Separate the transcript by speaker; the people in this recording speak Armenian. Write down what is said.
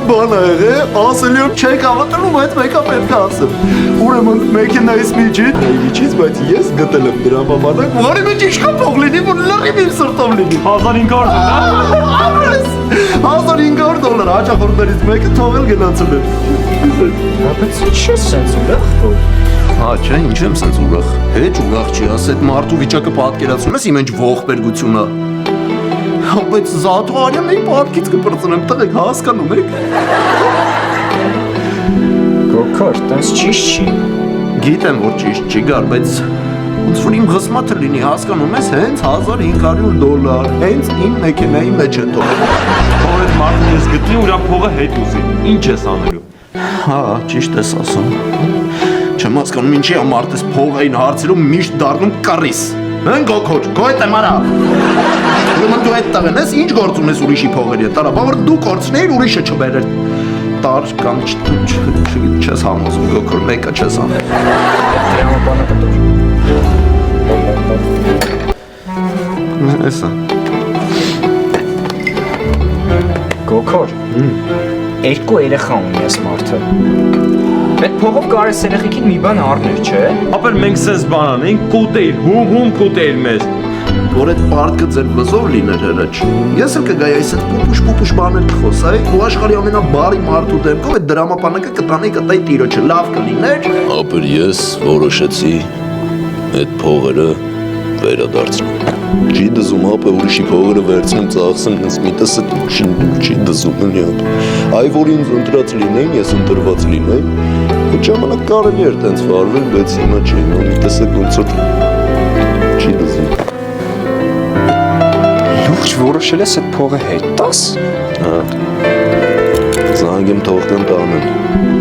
Speaker 1: բան ա եղել, ասելիում չեք հավատալու, բայց մեկա պետք է ասեմ։ Ուրեմն մեքենայից միջից, միջից, բայց ես գտել եմ դրա մամանակ, որի մեջ ինչքան փող լինի, որ լրիվ իմ սրտով լինի։
Speaker 2: 1500
Speaker 1: Ամրես, $1500 հաճախորդներից մեկը թողել գնացել է։
Speaker 3: Բայց ինչ է սենց ուրախ որ։
Speaker 1: Հա, չէ, ինչ եմ սենց ուրախ։ Հեչ ուրախ չի, աս այդ մարդու վիճակը պատկերացնում ես իմ ինչ ողբերգությունա։ Բայց զատու արյամ էի պարտքից կպրծնեմ, տղեկ հասկանում եք։
Speaker 3: Գոքոր, տենց ճիշտ չի։
Speaker 1: Գիտեմ, որ ճիշտ չի գար, բայց ոնց որ իմ ғսմաթը լինի, հասկանում ես, հենց $1500, հենց իմ մեքենայի մեջ է թողել։
Speaker 2: Որ այդ մարդը ես գտնի ու իրա փողը հետ ուզի։ Ինչ ես անելու։
Speaker 1: Հա, ճիշտ ես ասում։ Չեմ հասկանում ինչի է մարդես փողային հարցերում միշտ դառնում կռիս։ Հեն գոքոր, գոյտ եմ արա։ Ուրեմն դու այդ տղեն ես, ինչ գործ ունես ուրիշի փողերի հետ, արա, բա որ դու կորցնեիր ուրիշը չբերեր։ Տար կամ չես համոզում գոքոր, մեկը չես անել։
Speaker 3: Դրամապանը կտոր։
Speaker 1: Էսա։
Speaker 3: Գոքոր, երկու երեխա ունի ես մարդը։ Այդ փողով կարես երեխեքին մի բան առներ, չէ։
Speaker 2: Ապեր մենք սենց բան անենք, կուտեիր, հում կուտեիր մեզ։
Speaker 1: Որ այդ պարտքը ձեր վզով լիներ հրաչ։ Ես էլ կգայի այս այդ պուպուշ բաներ կխոսայի, ու աշխարհի ամենաբարի մարդու դեմքով այդ դրամապանակը կտայի տիրոջը, լավ կլիներ։
Speaker 4: Ապեր ես որոշեցի այդ փողերը վերադարձնել։ Չի դզում ապը ուրիշի փողերը վերցնում ծախսեմ, ես մի տեսը չի դզում նյա։ Այ որ ինձ ընտրած լինեին, ես ընտրված լինեի, ու ժամանակ կարելի էր տենց վարվել, բայց հիմա չի, մի տեսը ոնց որ չի դզում։
Speaker 3: Լուրջ որոշել ես այդ փողը հետ տաս։
Speaker 4: Հա։ Զանգեմ թողտեմ տանեմ։